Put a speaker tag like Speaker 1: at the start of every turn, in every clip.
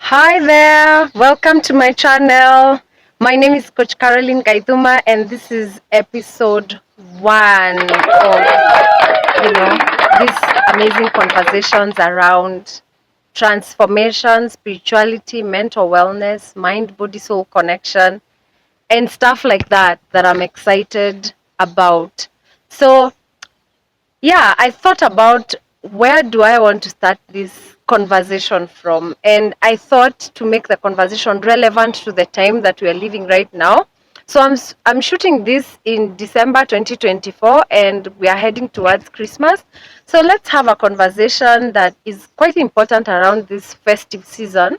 Speaker 1: Hi there, welcome to my channel. My name is Coach Caroline Gaituma, and this is episode 1 of these amazing conversations around transformation, spirituality, mental wellness, mind body soul connection, and stuff like that I'm excited about. So yeah, I thought about where do I want to start this conversation from, and I thought to make the conversation relevant to the time that we are living right now. So I'm shooting this in December 2024, and we are heading towards Christmas. So let's have a conversation that is quite important around this festive season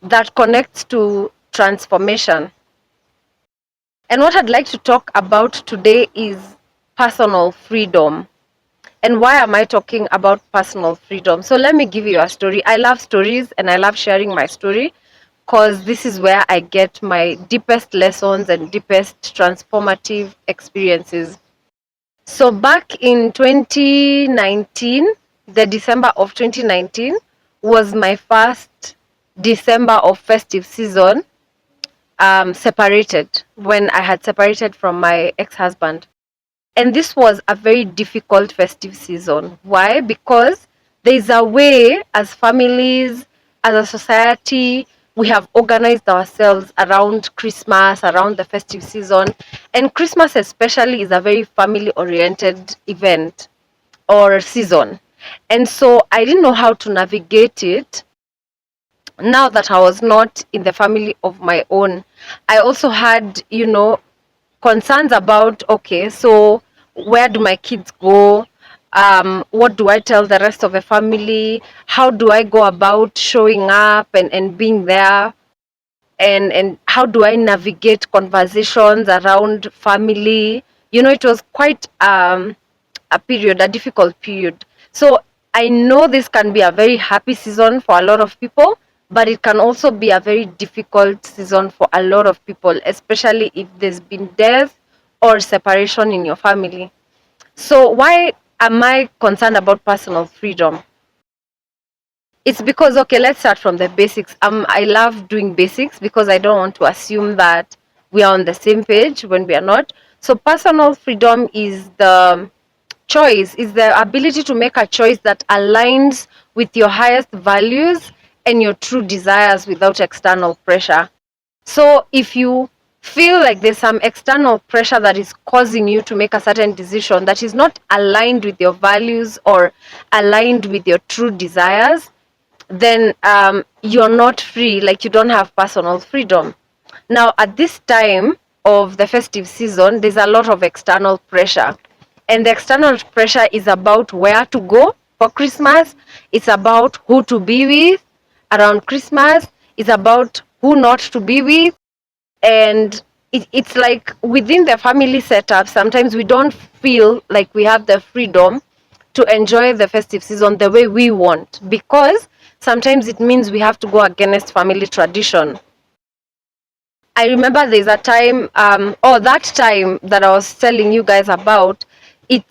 Speaker 1: that connects to transformation. And what I'd like to talk about today is personal freedom. And why am I talking about personal freedom? So let me give you a story. I love stories and I love sharing my story because this is where I get my deepest lessons and deepest transformative experiences. So back in 2019, the December of 2019 was my first December of festive season separated, when I had separated from my ex-husband. And this was a very difficult festive season. Why? Because there's a way, as families, as a society, we have organized ourselves around Christmas, around the festive season. And Christmas, especially, is a very family oriented event or season. And so I didn't know how to navigate it now that I was not in the family of my own. I also had, concerns about, okay, so where do my kids go? What do I tell the rest of the family? How do I go about showing up and being there? And how do I navigate conversations around family? It was quite a difficult period. So I know this can be a very happy season for a lot of people, but it can also be a very difficult season for a lot of people, especially if there's been death or separation in your family. So why am I concerned about personal freedom? It's because, okay, let's start from the basics. I love doing basics because I don't want to assume that we are on the same page when we are not. So personal freedom is the choice, is the ability to make a choice that aligns with your highest values and your true desires without external pressure. So if you feel like there's some external pressure that is causing you to make a certain decision that is not aligned with your values or aligned with your true desires, then you're not free, like you don't have personal freedom. Now, at this time of the festive season, there's a lot of external pressure. And the external pressure is about where to go for Christmas, it's about who to be with around Christmas, it's about who not to be with. And it's like within the family setup, sometimes we don't feel like we have the freedom to enjoy the festive season the way we want, because sometimes it means we have to go against family tradition. I remember there's a time, or that time that I was telling you guys about, it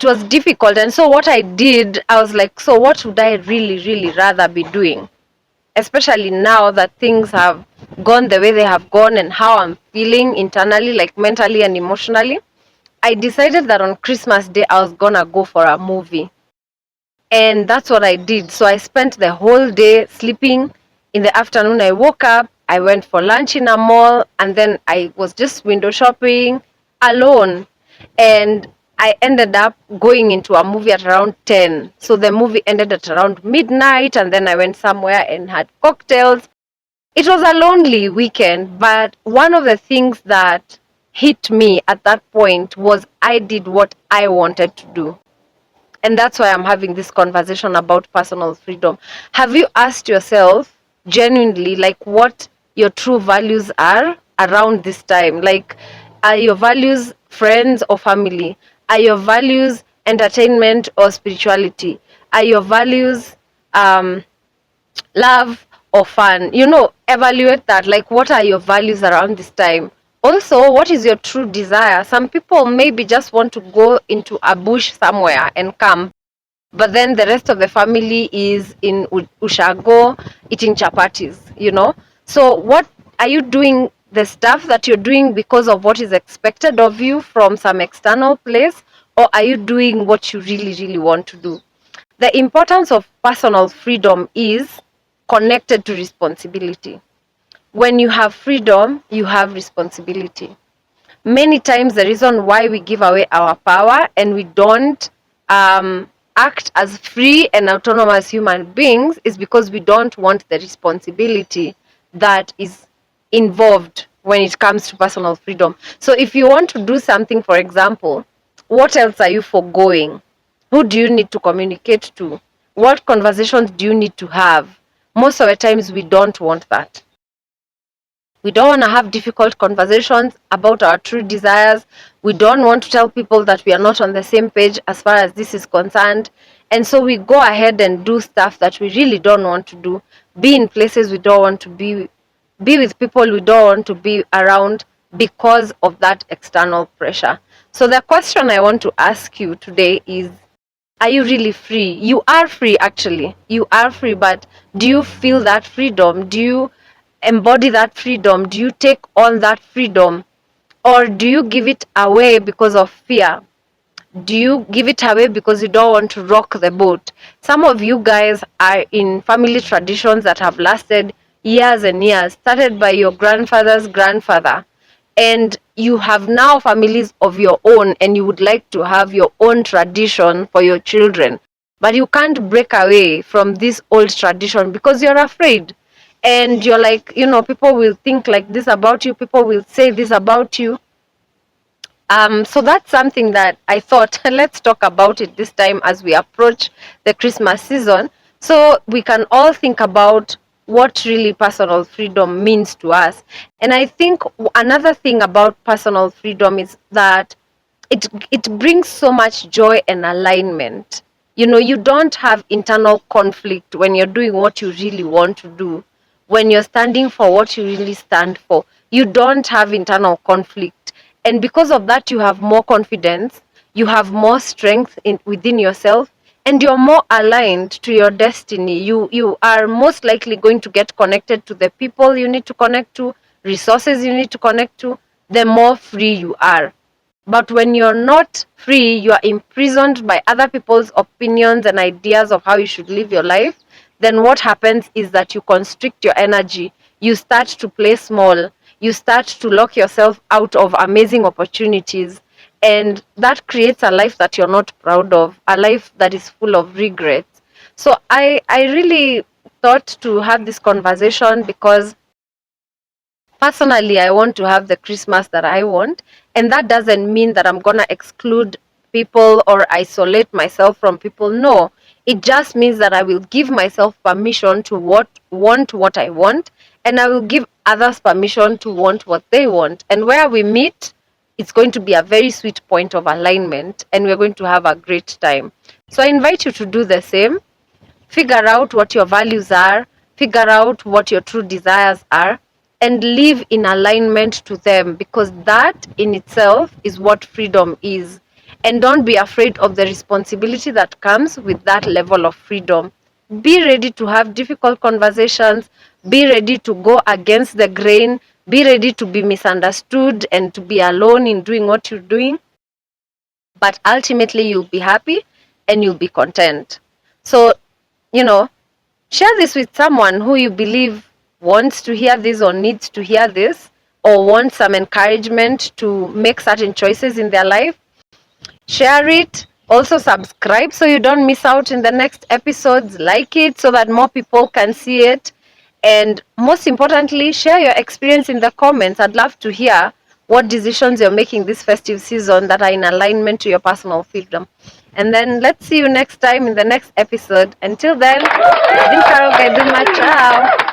Speaker 1: was difficult. And so what I did, I was like, so what would I really rather be doing? Especially now that things have gone the way they have gone and how I'm feeling internally, like mentally and emotionally. I decided that on Christmas Day, I was gonna go for a movie. And that's what I did. So I spent the whole day sleeping. In the afternoon, I woke up, I went for lunch in a mall, and then I was just window shopping alone. And I ended up going into a movie at around 10. So the movie ended at around midnight, and then I went somewhere and had cocktails. It was a lonely weekend, but one of the things that hit me at that point was I did what I wanted to do. And that's why I'm having this conversation about personal freedom. Have you asked yourself genuinely, like, what your true values are around this time? Like, are your values friends or family? Are your values entertainment or spirituality? Are your values love or fun? Evaluate that. Like, what are your values around this time? Also, what is your true desire? Some people maybe just want to go into a bush somewhere and camp, but then the rest of the family is in Ushago eating chapatis, So what are you doing the stuff that you're doing because of what is expected of you from some external place, or are you doing what you really, really want to do? The importance of personal freedom is connected to responsibility. When you have freedom, you have responsibility. Many times the reason why we give away our power and we don't act as free and autonomous human beings is because we don't want the responsibility that is involved when it comes to personal freedom. So if you want to do something, for example, what else are you foregoing? Who do you need to communicate to? What conversations do you need to have? Most of the times we don't want that. We don't want to have difficult conversations about our true desires. We don't want to tell people that we are not on the same page as far as this is concerned. And so we go ahead and do stuff that we really don't want to do, be in places we don't want to be with people we don't want to be around because of that external pressure. So the question I want to ask you today is, are you really free? You are free, actually. You are free, but do you feel that freedom? Do you embody that freedom? Do you take on that freedom? Or do you give it away because of fear? Do you give it away because you don't want to rock the boat? Some of you guys are in family traditions that have lasted years and years, started by your grandfather's grandfather, and you have now families of your own, and you would like to have your own tradition for your children, but you can't break away from this old tradition because you're afraid. And you're like, people will think like this about you, people will say this about you. So that's something that I thought, let's talk about it this time as we approach the Christmas season, so we can all think about what really personal freedom means to us. And I think another thing about personal freedom is that it brings so much joy and alignment. You don't have internal conflict when you're doing what you really want to do, when you're standing for what you really stand for. You don't have internal conflict, and because of that you have more confidence, you have more strength within yourself, and you're more aligned to your destiny. You are most likely going to get connected to the people you need to connect to, resources you need to connect to, the more free you are. But when you're not free, you are imprisoned by other people's opinions and ideas of how you should live your life. Then what happens is that you constrict your energy. You start to play small. You start to lock yourself out of amazing opportunities. And that creates a life that you're not proud of, a life that is full of regrets. So I really thought to have this conversation because personally, I want to have the Christmas that I want. And that doesn't mean that I'm going to exclude people or isolate myself from people. No, it just means that I will give myself permission to want what I want. And I will give others permission to want what they want. And where we meet, it's going to be a very sweet point of alignment. And we're going to have a great time. So I invite you to do the same. Figure out what your values are, figure out what your true desires are, and live in alignment to them, because that in itself is what freedom is. And don't be afraid of the responsibility that comes with that level of freedom. Be ready to have difficult conversations, be ready to go against the grain, be ready to be misunderstood and to be alone in doing what you're doing. But ultimately, you'll be happy and you'll be content. So, share this with someone who you believe wants to hear this or needs to hear this, or wants some encouragement to make certain choices in their life. Share it. Also subscribe so you don't miss out in the next episodes. Like it so that more people can see it. And most importantly, share your experience in the comments. I'd love to hear what decisions you're making this festive season that are in alignment to your personal freedom. And then let's see you next time in the next episode. Until then, I've been Carol Gaiduma. Ciao.